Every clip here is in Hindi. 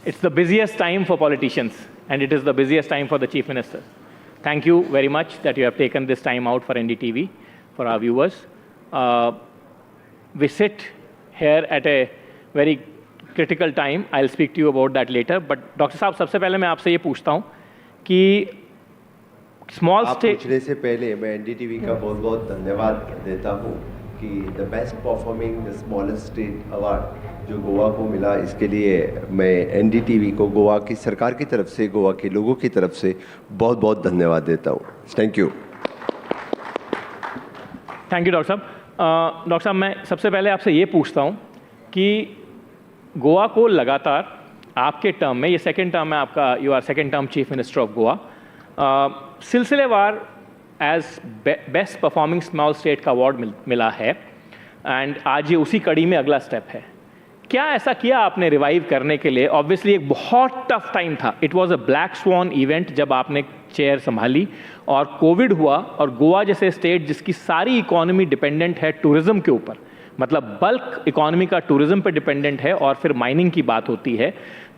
It's the busiest time for politicians, and it is the busiest time for the Chief Minister. Thank you very much that you have taken this time out for NDTV, for our viewers. We sit here at a very critical time. I'll speak to you about that later. But doctor साहब, सबसे पहले मैं आपसे ये पूछता हूँ कि स्मॉल स्टेट पूछने से पहले मैं एनडीटीवी का बहुत बहुत धन्यवाद देता हूँ कि the best performing the smallest state award जो गोवा को मिला, इसके लिए मैं एनडीटीवी को गोवा की सरकार की तरफ से, गोवा के लोगों की तरफ से बहुत बहुत धन्यवाद देता हूँ. Thank you. Thank you doctor साहब. डॉक्टर साहब, मैं सबसे पहले आपसे ये पूछता हूँ कि गोवा को लगातार आपके टर्म में, ये सेकेंड टर्म है आपका, you are second term chief minister of Goa, सिलसिलेवार as best performing small state का अवार्ड मिला है, एंड आज ये उसी कड़ी में अगला स्टेप है. क्या ऐसा किया आपने रिवाइव करने के लिए? ऑब्वियसली एक बहुत टफ टाइम था, it was a black sworn event जब आपने चेयर संभाली और कोविड हुआ, और गोवा जैसे स्टेट जिसकी सारी इकोनॉमी डिपेंडेंट है टूरिज्म के ऊपर, मतलब बल्क इकोनॉमी का टूरिज्म पे डिपेंडेंट है, और फिर माइनिंग की बात होती है,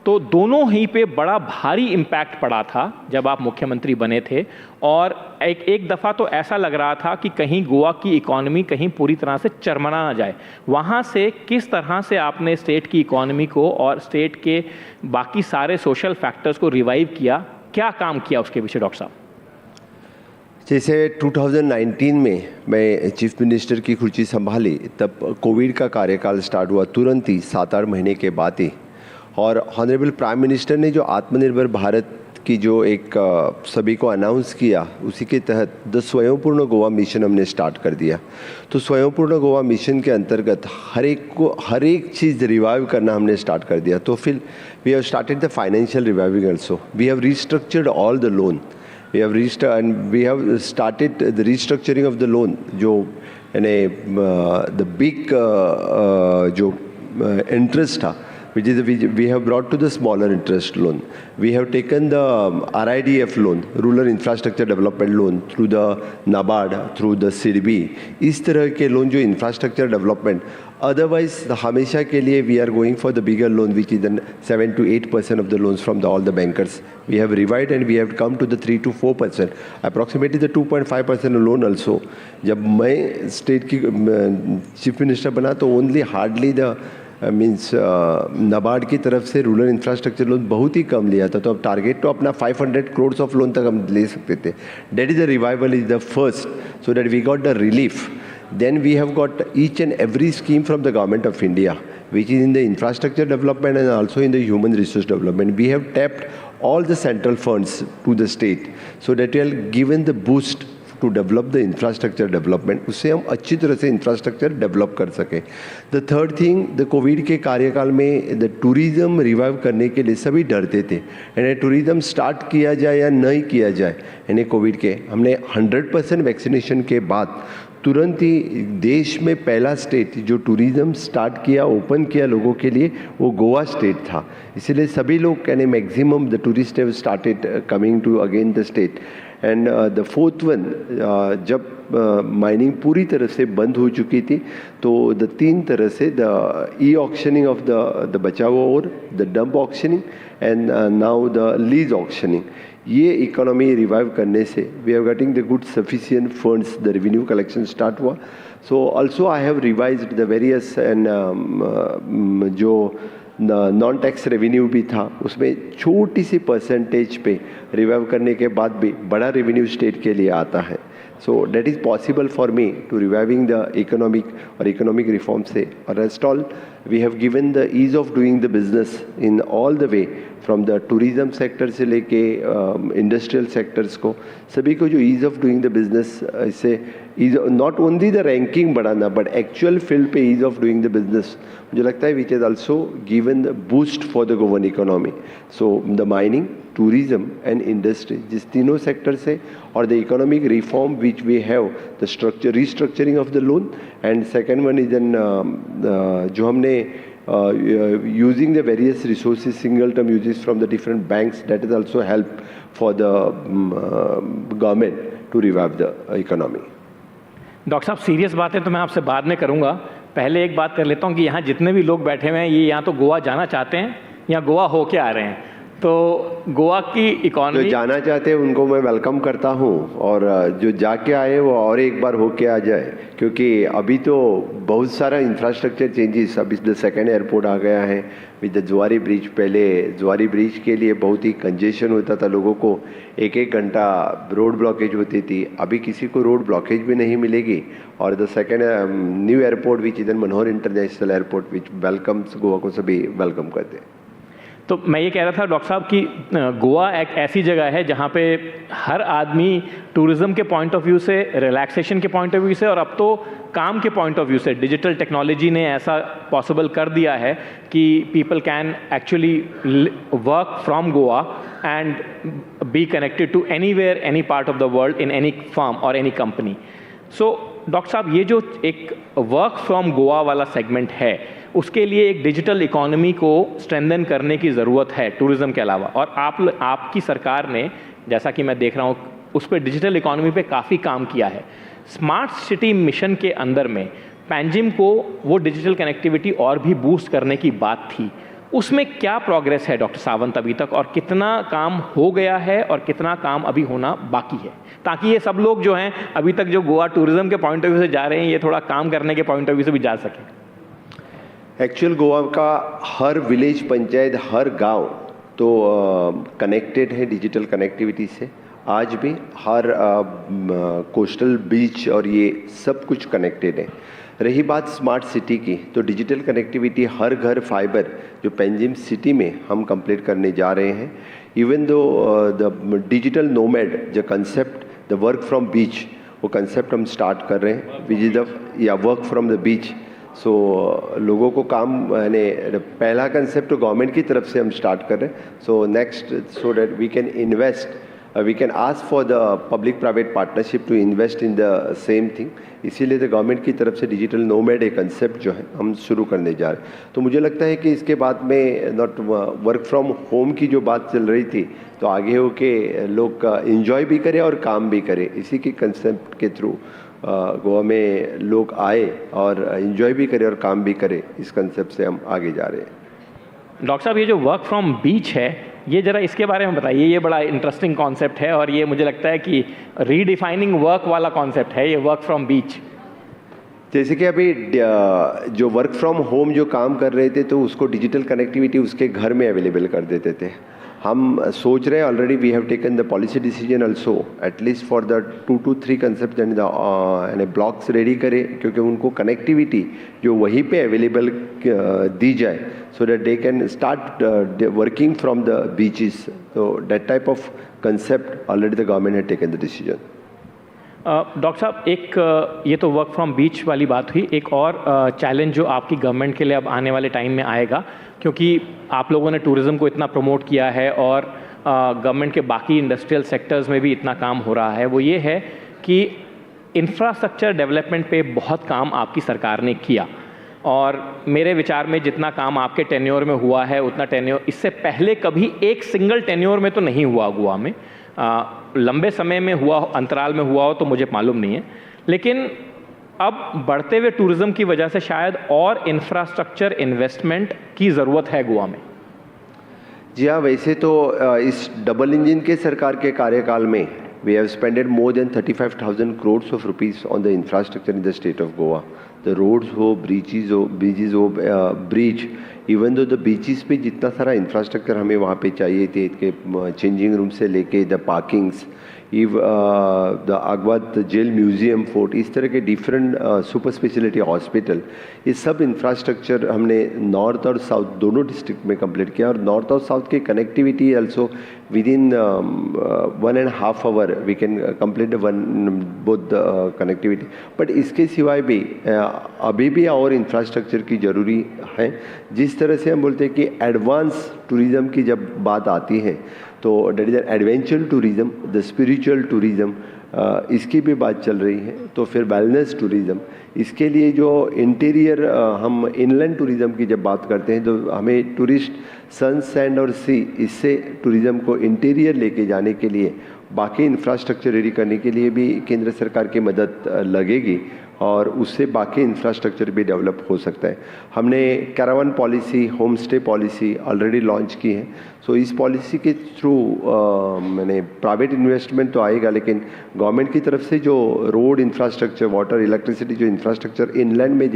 तो दोनों ही पे बड़ा भारी इम्पैक्ट पड़ा था जब आप मुख्यमंत्री बने थे. और एक दफ़ा तो ऐसा लग रहा था कि कहीं गोवा की इकोनॉमी कहीं पूरी तरह से चरमरा ना जाए. वहाँ से किस तरह से आपने स्टेट की इकोनॉमी को और स्टेट के बाकी सारे सोशल फैक्टर्स को रिवाइव किया? क्या काम किया उसके पीछे डॉक्टर साहब? जैसे 2019 में मैं चीफ मिनिस्टर की कुर्सी संभाली, तब कोविड का कार्यकाल स्टार्ट हुआ तुरंत ही 7-8 महीने के बाद ही. और ऑनरेबल प्राइम मिनिस्टर ने जो आत्मनिर्भर भारत की जो एक सभी को अनाउंस किया, उसी के तहत द स्वयंपूर्ण गोवा मिशन हमने स्टार्ट कर दिया. तो स्वयंपूर्ण गोवा मिशन के अंतर्गत हर एक चीज़ रिवाइव करना हमने स्टार्ट कर दिया. तो फिर we have started the financial reviving also. We have restructured all the loan. We have started the restructuring of the loan, जो the big जो interest था, which is we have brought to the smaller interest loan. We have taken the RIDF loan, Rural Infrastructure Development Loan, through the NABARD, through the SIDBI. इस तरह के लोन जो infrastructure development, otherwise हमेशा के लिए we are going for the bigger loan, which is 7 to 8% of the loans from all the bankers. We have revived and we have come to the 3 to 4%, approximately the 2.5% loan also. जब मैं स्टेट की चीफ मिनिस्टर बना तो only hardly the means NABARD की तरफ से रूरल इंफ्रास्ट्रक्चर लोन बहुत ही कम लिया था. तो अब टारगेट तो अपना 500 करोड़ ऑफ लोन तक हम ले सकते थे. That is the revival is the first, so that we got the relief. Then we have got each and every scheme from the government of India, which is in the infrastructure development and also in the human resource development. We have tapped all the central funds to the state, so that we have given the boost to develop the infrastructure development. उससे हम अच्छी तरह से इंफ्रास्ट्रक्चर डेवलप कर सकें. The third thing, the Covid के कार्यकाल में द टूरिज़्म रिवाइव करने के लिए सभी डरते थे, यानी टूरिज़्म स्टार्ट किया जाए या नहीं किया जाए. यानी कोविड के हमने 100% वैक्सीनेशन के बाद तुरंत ही देश में पहला स्टेट जो टूरिज़्म स्टार्ट किया, ओपन किया लोगों के लिए, वो गोवा स्टेट था. इसलिए सभी लोग यानी maximum the tourist have started coming to again the state. And the fourth one, जब माइनिंग पूरी तरह से बंद हो चुकी थी, तो द 3 तरह से the e auctioning of the बचाव और the dump auctioning and now the lease auctioning, ये इकोनॉमी रिवाइव करने से we are getting the good sufficient funds, the revenue collection start हुआ. So also I have revised the various and जो नॉन टैक्स रेवेन्यू भी था, उसमें छोटी सी परसेंटेज पे रिवाइव करने के बाद भी बड़ा रेवेन्यू स्टेट के लिए आता है. So that is possible for me to reviving the economic reform से. और rest all we have given the ease of doing the business in all the way from the tourism sector से लेके industrial sectors को, सभी को जो ease of doing the business, इससे not only the ranking बढ़ाना but actual field पे ease of doing the business, मुझे लगता है which has also given the boost for the Goan economy. So the mining, tourism and industry, जिस तीनों सेक्टर से, और the economic reform which we have, the restructuring of the loan, and second one is जो हमने using the various resources, single term uses from the different banks, that is also help for the government to revive the economy. Doctor साहब, सीरियस बातें तो मैं आपसे बाद में करूंगा, पहले एक बात कर लेता हूं कि यहाँ जितने भी लोग बैठे हुए हैं, ये यहाँ तो गोवा जाना चाहते हैं या गोवा होके आ रहे हैं, तो गोवा की जो इकॉनमी जाना चाहते हैं उनको मैं वेलकम करता हूँ, और जो जाके आए वो और एक बार होके आ जाए, क्योंकि अभी तो बहुत सारा इंफ्रास्ट्रक्चर चेंजेस, अभी द सेकेंड एयरपोर्ट आ गया है विद द जुआरी ब्रिज। पहले जुआरी ब्रिज के लिए बहुत ही कंजेशन होता था, लोगों को एक एक घंटा रोड ब्लॉकेज होती थी, अभी किसी को रोड ब्लॉकेज भी नहीं मिलेगी। और the second new airport which is Manohar international airport which welcomes Goa को सभी वेलकम करते हैं। तो मैं ये कह रहा था डॉक्टर साहब कि गोवा एक ऐसी जगह है जहाँ पे हर आदमी टूरिज्म के पॉइंट ऑफ व्यू से, रिलैक्सेशन के पॉइंट ऑफ व्यू से, और अब तो काम के पॉइंट ऑफ व्यू से डिजिटल टेक्नोलॉजी ने ऐसा पॉसिबल कर दिया है कि people can actually work from Goa and be connected to anywhere, any part of the world, in any firm और एनी कंपनी। सो डॉक्टर साहब, ये जो एक वर्क फ्रॉम गोवा वाला सेगमेंट है, उसके लिए एक डिजिटल इकोनॉमी को स्ट्रेंथन करने की ज़रूरत है टूरिज़्म के अलावा, और आपकी सरकार ने, जैसा कि मैं देख रहा हूँ, उस पर डिजिटल इकोनॉमी पे काफ़ी काम किया है। स्मार्ट सिटी मिशन के अंदर में पैंजिम को वो डिजिटल कनेक्टिविटी और भी बूस्ट करने की बात थी, उसमें क्या प्रोग्रेस है डॉक्टर सावंत अभी तक, और कितना काम हो गया है और कितना काम अभी होना बाकी है, ताकि ये सब लोग जो हैं अभी तक जो गोवा टूरिज्म के पॉइंट ऑफ व्यू से जा रहे हैं, ये थोड़ा काम करने के पॉइंट ऑफ व्यू से भी जा सकें। एक्चुअल गोवा का हर विलेज, पंचायत, हर गांव तो कनेक्टेड है डिजिटल कनेक्टिविटी से। आज भी हर कोस्टल बीच और ये सब कुछ कनेक्टेड है। रही बात स्मार्ट सिटी की, तो डिजिटल कनेक्टिविटी हर घर फाइबर जो पैंजिम सिटी में हम कंप्लीट करने जा रहे हैं। Even though the digital nomad जो कंसेप्ट, द वर्क फ्रॉम बीच, वो कंसेप्ट हम स्टार्ट कर रहे हैं, विच इज द या वर्क फ्रॉम द बीच। सो लोगों को काम, यानी पहला कंसेप्ट तो गवर्नमेंट की तरफ से हम स्टार्ट कर रहे हैं। So next, so that we can invest, we can ask for the public private partnership to invest in the same thing. इसीलिए तो गवर्नमेंट की तरफ से डिजिटल नोमैड एक कंसेप्ट जो है हम शुरू करने जा रहे हैं। तो मुझे लगता है कि इसके बाद में नॉट वर्क फ्रॉम होम की जो बात चल रही थी, तो आगे हो के लोग इंजॉय भी करें और काम भी करें, इसी के कंसेप्ट के थ्रू गोवा में लोग आए और एंजॉय भी करें और काम भी करें, इस कंसेप्ट से हम आगे जा रहे हैं। डॉक्टर साहब, ये जो वर्क फ्रॉम बीच है, ये ज़रा इसके बारे में बताइए। ये बड़ा इंटरेस्टिंग कॉन्सेप्ट है और ये मुझे लगता है कि रीडिफाइनिंग वर्क वाला कॉन्सेप्ट है ये वर्क फ्रॉम बीच। जैसे कि अभी जो वर्क फ्रॉम होम जो काम कर रहे थे, तो उसको डिजिटल कनेक्टिविटी उसके घर में अवेलेबल कर देते थे। हम सोच रहे हैं, already we have taken the policy decision also, at least for the 2 to 3 concept यानी ब्लॉक्स रेडी करें, क्योंकि उनको कनेक्टिविटी जो वहीं पे अवेलेबल दी जाए, so that they can start working from the beaches. तो that type of concept already the government had taken the decision. Doctor साहब, एक ये तो वर्क फ्रॉम बीच वाली बात हुई। एक और चैलेंज जो आपकी गवर्नमेंट के लिए अब आने वाले टाइम में आएगा, क्योंकि आप लोगों ने टूरिज़्म को इतना प्रमोट किया है और गवर्नमेंट के बाकी इंडस्ट्रियल सेक्टर्स में भी इतना काम हो रहा है, वो ये है कि इंफ्रास्ट्रक्चर डेवलपमेंट पे बहुत काम आपकी सरकार ने किया। और मेरे विचार में जितना काम आपके टेन्योर में हुआ है, उतना टेन्योर इससे पहले कभी एक सिंगल टेन्योर में तो नहीं हुआ गोवा में। लंबे समय में हुआ, अंतराल में हुआ हो तो मुझे मालूम नहीं है, लेकिन अब बढ़ते हुए टूरिज्म की वजह से शायद और इंफ्रास्ट्रक्चर इन्वेस्टमेंट की ज़रूरत है गोवा में। जी हाँ, वैसे तो इस डबल इंजन के सरकार के कार्यकाल में we have spended more than 35,000 crores of rupees on the infrastructure in the state of Goa. The roads हो, ब्रिजेज हो, bridge, even though the beaches पे जितना सारा इंफ्रास्ट्रक्चर हमें वहाँ पे चाहिए थे, चेंजिंग रूम से लेके the parkings, the Aguada jail, museum, fort, इस तरह के डिफरेंट सुपर स्पेशलिटी हॉस्पिटल, ये सब इंफ्रास्ट्रक्चर हमने नॉर्थ और साउथ दोनों डिस्ट्रिक्ट में कंप्लीट किया। और नॉर्थ और साउथ की connectivity also within 1.5 hour we can complete both connectivity. But इसके सिवाय भी अभी भी और इंफ्रास्ट्रक्चर की ज़रूरी है। जिस तरह से हम बोलते हैं कि एडवांस टूरिज़्म की जब बात आती है, तो that is adventure tourism, the spiritual tourism, इसकी भी बात चल रही है। तो फिर वेलनेस टूरिज़्म, इसके लिए जो इंटीरियर हम इनलैंड टूरिज़्म की जब बात करते हैं, तो हमें टूरिस्ट सन, सैंड और सी, इससे टूरिज़्म को इंटीरियर लेके जाने के लिए बाकी इंफ्रास्ट्रक्चर रेडी करने के लिए भी केंद्र सरकार की मदद लगेगी और उससे बाकी इंफ्रास्ट्रक्चर भी डेवलप हो सकता है। हमने caravan policy, home stay policy already launch की है। सो इस पॉलिसी के थ्रू मैंने प्राइवेट इन्वेस्टमेंट तो आएगा, लेकिन गवर्नमेंट की तरफ से जो रोड इंफ्रास्ट्रक्चर, वाटर, इलेक्ट्रिसिटी जो इंफ्रास्ट्रक्चर इनलैंड में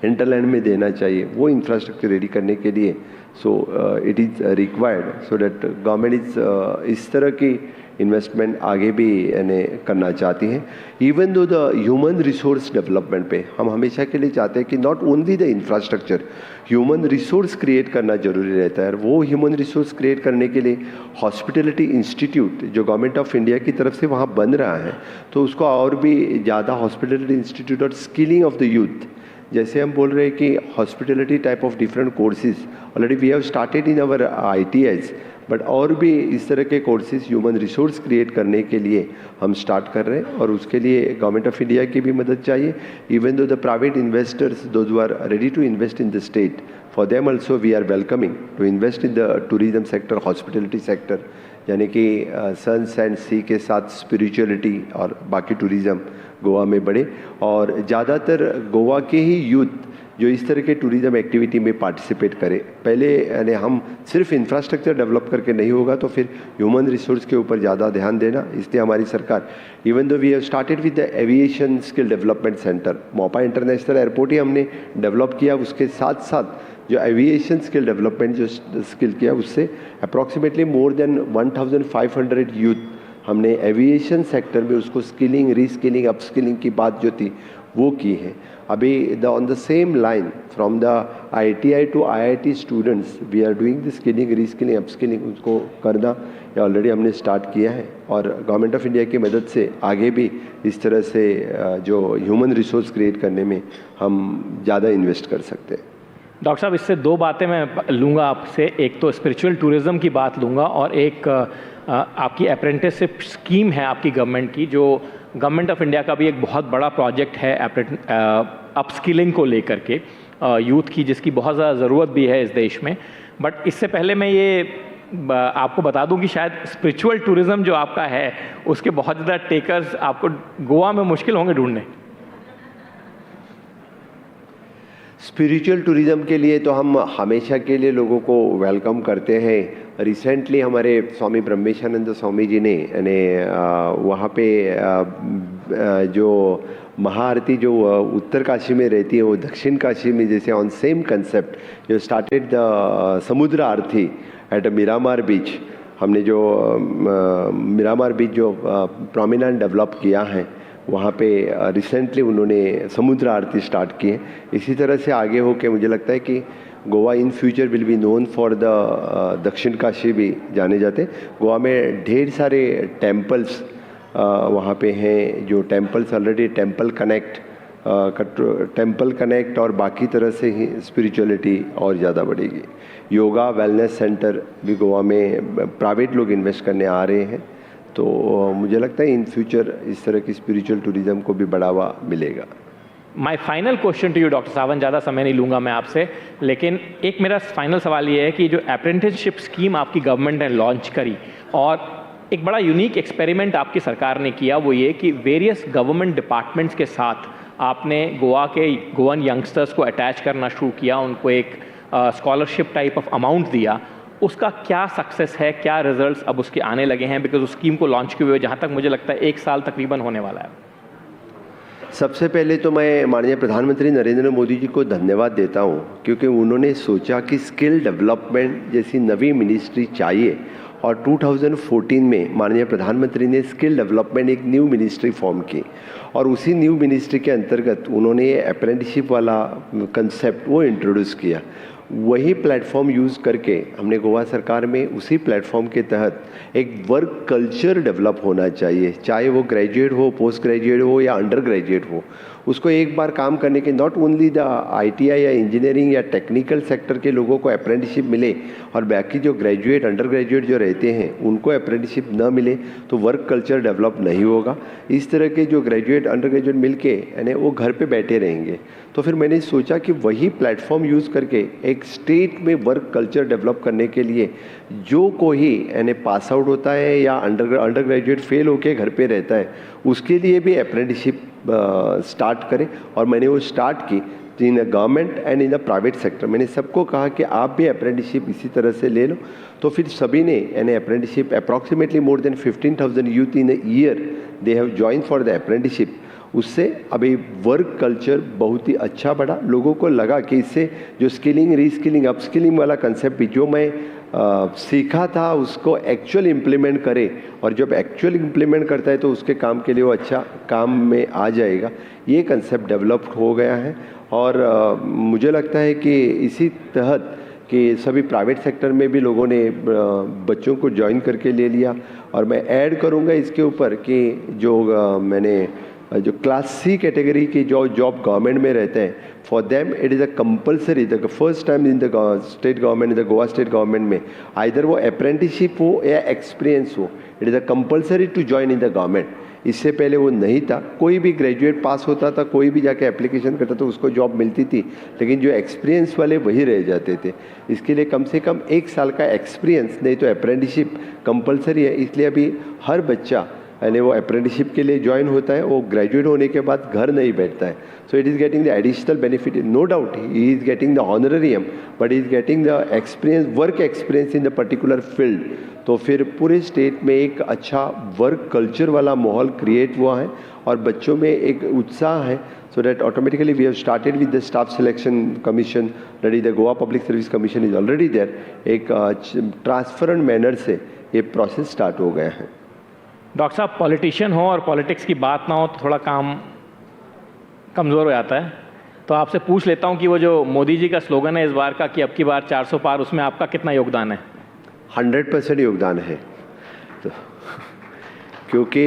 हिंटरलैंड में देना चाहिए, वो इंफ्रास्ट्रक्चर रेडी करने के लिए it is required so that government इस तरह की इन्वेस्टमेंट आगे भी यानी करना चाहती हैं। Even though the human resource development पे हम हमेशा के लिए चाहते हैं कि not only the infrastructure, human resource create करना जरूरी रहता है। वो ह्यूमन रिसोर्स क्रिएट करने के लिए हॉस्पिटलिटी इंस्टीट्यूट जो गवर्नमेंट ऑफ इंडिया की तरफ से वहाँ बन रहा है, तो उसको और भी ज़्यादा हॉस्पिटलिटी इंस्टीट्यूट और स्किलिंग ऑफ द यूथ, जैसे हम बोल रहे हैं कि hospitality type of different courses already we have started in our ITIs, but और भी इस तरह के कोर्सेज ह्यूमन रिसोर्स क्रिएट करने के लिए हम स्टार्ट कर रहे हैं और उसके लिए गवर्नमेंट ऑफ इंडिया की भी मदद चाहिए। Even though the private investors those who are ready to invest in the state, for them also we are welcoming to invest in the tourism sector, hospitality sector, यानी कि सन्स एंड सी के साथ स्पिरिचुअलिटी और बाकी टूरिज़्म गोवा में बढ़े। और ज़्यादातर गोवा के ही यूथ जो इस तरह के टूरिज़्म एक्टिविटी में पार्टिसिपेट करे। पहले यानी हम सिर्फ इंफ्रास्ट्रक्चर डेवलप करके नहीं होगा, तो फिर ह्यूमन रिसोर्स के ऊपर ज़्यादा ध्यान देना, इसलिए हमारी सरकार even though we have started with the aviation skill development centre, Mopa international airport ही हमने डेवलप किया, उसके साथ साथ जो एविएशन स्किल डेवलपमेंट जो स्किल किया, उससे अप्रॉक्सीमेटली मोर देन 1500 यूथ हमने एविएशन सेक्टर में उसको स्किलिंग, रीस्किलिंग, अपस्किलिंग की बात जो थी वो की है। अभी on the same line from the ITI to IIT students we are doing the skilling, reskilling, upskilling, उसको करना ये ऑलरेडी हमने स्टार्ट किया है और गवर्नमेंट ऑफ इंडिया की मदद से आगे भी इस तरह से जो ह्यूमन रिसोर्स क्रिएट करने में हम ज़्यादा इन्वेस्ट कर सकते हैं। डॉक्टर साहब, इससे दो बातें मैं लूँगा आपसे, एक तो स्पिरिचुअल टूरिज़्म की बात लूँगा और एक आपकी अप्रेंटिसशिप स्कीम है आपकी गवर्नमेंट की, जो गवर्नमेंट ऑफ इंडिया का भी एक बहुत बड़ा प्रोजेक्ट है अपस्किलिंग को लेकर के यूथ की, जिसकी बहुत ज़्यादा ज़रूरत भी है इस देश में। बट इससे पहले मैं ये आपको बता दूं कि शायद स्पिरिचुअल टूरिज़्म जो आपका है उसके बहुत ज़्यादा टेकर्स आपको गोवा में मुश्किल होंगे ढूंढने। स्पिरिचुअल टूरिज़्म के लिए तो हम हमेशा के लिए लोगों को वेलकम करते हैं। रिसेंटली हमारे स्वामी ब्रह्मेशानंद स्वामी जी ने वहाँ पे जो महाआरती जो उत्तर काशी में रहती है वो दक्षिण काशी में जैसे ऑन सेम कंसेप्ट जो स्टार्टेड द समुद्र आरती एट मिरामार बीच, हमने जो मिरामार बीच जो प्रोमिनेंट डेवलप किया है वहाँ पे रिसेंटली उन्होंने समुद्र आरती स्टार्ट की है। इसी तरह से आगे हो के मुझे लगता है कि Goa in future will be known for the दक्षिण काशी भी जाने जाते। गोवा में ढेर सारे टेम्पल्स वहाँ पे हैं, जो टेम्पल्स ऑलरेडी टेम्पल कनेक्ट और बाकी तरह से ही स्पिरिचुअलिटी और ज़्यादा बढ़ेगी। योगा वेलनेस सेंटर भी गोवा में प्राइवेट लोग इन्वेस्ट करने आ रहे हैं, तो मुझे लगता है इन फ्यूचर इस तरह की स्पिरिचुअल टूरिज़्म को भी बढ़ावा मिलेगा। My final question to you doctor Sawant, ज़्यादा समय नहीं लूँगा मैं आपसे, लेकिन एक मेरा फाइनल सवाल ये है कि जो अप्रेंटिसशिप स्कीम आपकी गवर्नमेंट ने लॉन्च करी और एक बड़ा यूनिक एक्सपेरिमेंट आपकी सरकार ने किया, वो ये कि वेरियस गवर्नमेंट डिपार्टमेंट्स के साथ आपने गोवा के गोवन यंगस्टर्स को अटैच करना शुरू किया, उनको एक स्कॉलरशिप टाइप ऑफ अमाउंट दिया। उसका क्या सक्सेस है, क्या रिजल्ट्स अब उसके आने लगे हैं? बिकॉज उस स्कीम को लॉन्च किए हुए जहाँ तक मुझे लगता है 1 साल तकरीबन होने वाला है। सबसे पहले तो मैं माननीय प्रधानमंत्री नरेंद्र मोदी जी को धन्यवाद देता हूँ, क्योंकि उन्होंने सोचा कि स्किल डेवलपमेंट जैसी नवी मिनिस्ट्री चाहिए और 2014 में माननीय प्रधानमंत्री ने स्किल डेवलपमेंट एक न्यू मिनिस्ट्री फॉर्म की और उसी न्यू मिनिस्ट्री के अंतर्गत उन्होंने ये अप्रेंटिसशिप वाला कंसेप्ट वो इंट्रोड्यूस किया। वही प्लेटफॉर्म यूज़ करके हमने गोवा सरकार में उसी प्लेटफॉर्म के तहत एक वर्क कल्चर डेवलप होना चाहिए, चाहे वो ग्रेजुएट हो, पोस्ट ग्रेजुएट हो या अंडर ग्रेजुएट हो, उसको एक बार काम करने के नॉट ओनली द ITI या इंजीनियरिंग या टेक्निकल सेक्टर के लोगों को अप्रेंटिसशिप मिले और बाकी जो ग्रेजुएट अंडर ग्रेजुएट जो रहते हैं उनको अप्रेंटिसशिप न मिले तो वर्क कल्चर डेवलप नहीं होगा। इस तरह के जो ग्रेजुएट अंडर ग्रेजुएट मिल के यानी वो घर पे बैठे रहेंगे। तो फिर मैंने सोचा कि वही प्लेटफॉर्म यूज़ करके एक स्टेट में वर्क कल्चर डेवलप करने के लिए जो कोई यानी पास आउट होता है या अंडर ग्रेजुएट फेल होके घर पे रहता है उसके लिए भी अप्रेंटिसशिप स्टार्ट करें। और मैंने वो स्टार्ट की इन the government and in the private sector. मैंने सबको कहा कि आप भी अप्रेंटिसशिप इसी तरह से ले लो। तो फिर सभी ने यानी apprenticeship approximately more then 15,000 youth in a year they have join for the apprenticeship. उससे अभी वर्क कल्चर बहुत ही अच्छा बढ़ा। लोगों को लगा कि इससे जो स्किलिंग रीस्किलिंग अपस्किलिंग वाला कंसेप्ट भी जो मैं सीखा था उसको एक्चुअल इम्प्लीमेंट करे और जब एक्चुअल इम्प्लीमेंट करता है तो उसके काम के लिए वो अच्छा काम में आ जाएगा। ये कंसेप्ट डेवलप हो गया है और मुझे लगता है कि इसी तहत कि सभी प्राइवेट सेक्टर में भी लोगों ने बच्चों को ज्वाइन करके ले लिया। और मैं ऐड करूँगा इसके ऊपर कि जो मैंने जो क्लास सी कैटेगरी की जो जॉब गवर्नमेंट में रहते हैं for them it is a compulsory the first time in the state government in the Goa state government में आइदर वो अप्रेंटिसशिप हो या एक्सपीरियंस हो it is a compulsory to join in the government. इससे पहले वो नहीं था। कोई भी ग्रेजुएट पास होता था कोई भी जाके एप्लीकेशन करता था उसको जॉब मिलती थी लेकिन जो एक्सपीरियंस वाले वही रह जाते थे। इसके लिए कम से कम 1 साल का एक्सपीरियंस नहीं तो अप्रेंटिसशिप कंपल्सरी है। इसलिए अभी हर बच्चा यानी वो अप्रेंटिसशिप के लिए ज्वाइन होता है। वो ग्रेजुएट होने के बाद घर नहीं बैठता है। So it is getting the additional benefit. No doubt he is getting the honorarium but is getting the experience work experience in the particular field. तो फिर पूरे स्टेट में एक अच्छा वर्क कल्चर वाला माहौल क्रिएट हुआ है और बच्चों में एक उत्साह है। So that automatically we have started with the staff selection commission ready the Goa public service commission is already there. एक ट्रांसपेरेंट मैनर से ये प्रोसेस स्टार्ट हो गया है। डॉक्टर साहब पॉलिटिशियन हो और पॉलिटिक्स की बात ना हो तो थोड़ा काम कमज़ोर हो जाता है। तो आपसे पूछ लेता हूं कि वो जो मोदी जी का स्लोगन है इस बार का कि अब की बार 400 पार, उसमें आपका कितना योगदान है? 100% योगदान है। तो क्योंकि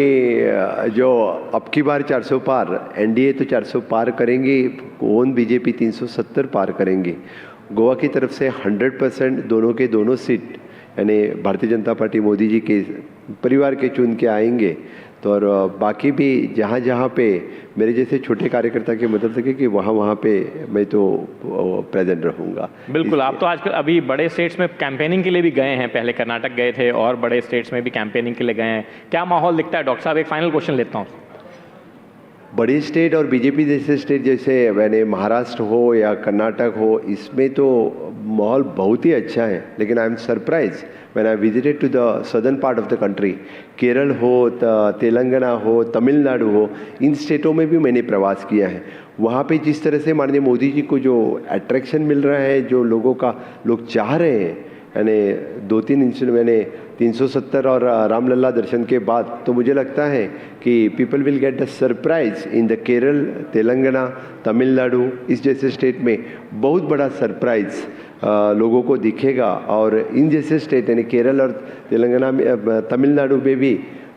जो अब की बार 400 पार NDA तो 400 पार करेंगे, कौन BJP 370 पार करेंगे। गोवा की तरफ से 100% दोनों के दोनों सीट यानी भारतीय जनता पार्टी मोदी जी के परिवार के चुन के आएंगे। तो और बाकी भी जहाँ जहाँ पे मेरे जैसे छोटे कार्यकर्ता की मदद सके कि वहाँ पे मैं तो प्रेजेंट रहूँगा। बिल्कुल। आप तो आजकल अभी बड़े स्टेट्स में कैंपेनिंग के लिए भी गए हैं, पहले कर्नाटक गए थे और बड़े स्टेट्स में भी कैंपेनिंग के लिए गए हैं। क्या माहौल दिखता है डॉक्टर साहब? एक फाइनल क्वेश्चन लेता हूँ। बड़ी स्टेट और BJP जैसे स्टेट जैसे मैंने महाराष्ट्र हो या कर्नाटक हो इसमें तो माहौल बहुत ही अच्छा है। लेकिन I am surprise when I visited to the southern part of the country. Kerala हो, तेलंगाना हो, तमिलनाडु हो, इन स्टेटों में भी मैंने प्रवास किया है। वहाँ पे जिस तरह से माननीय मोदी जी को जो अट्रैक्शन मिल रहा है, जो लोगों का लोग चाह रहे हैं, यानी 2-3 इंसिडेंट मैंने 370 और रामलला दर्शन के बाद तो मुझे लगता है कि people will get the surprise in the Kerala, Telangana, Tamil Nadu इस जैसे स्टेट में बहुत बड़ा सरप्राइज लोगों को दिखेगा। और इन जैसे स्टेट यानी केरल और तेलंगाना में, तमिलनाडु में भी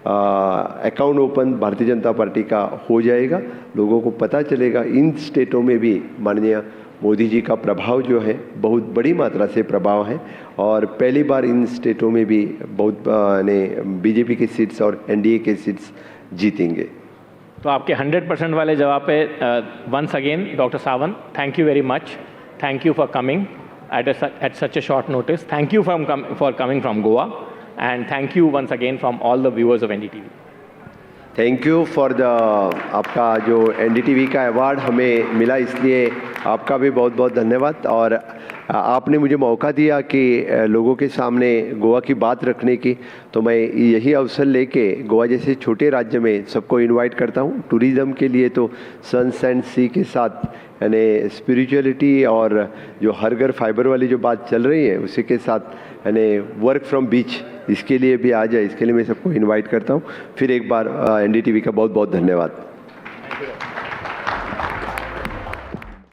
account open Bharatiya Janata party का हो जाएगा। लोगों को पता चलेगा इन स्टेटों में भी माननीय मोदी जी का प्रभाव जो है बहुत बड़ी मात्रा से प्रभाव है। और पहली बार इन स्टेटों में भी बहुत ने BJP के सीट्स और NDA के सीट्स जीतेंगे। तो आपके 100% वाले जवाब पे once again doctor Sawant, thank you very much. Thank you for coming at such a short notice. Thank you for coming from Goa, and thank you once again from all the viewers of NDTV. Thank you for the आपका जो NDTV का अवार्ड हमें मिला, इसलिए आपका भी बहुत बहुत धन्यवाद। और आपने मुझे मौका दिया कि लोगों के सामने गोवा की बात रखने की, तो मैं यही अवसर लेके गोवा जैसे छोटे राज्य में सबको इनवाइट करता हूँ। टूरिज़्म के लिए तो सन्स एंड सी के साथ यानी स्पिरिचुअलिटी और जो हर घर फाइबर वाली जो बात चल रही है उसी के साथ यानी वर्क फ्रॉम बीच, इसके लिए भी आ जाए, इसके लिए मैं सबको इनवाइट करता हूँ। फिर एक बार NDTV का बहुत बहुत धन्यवाद।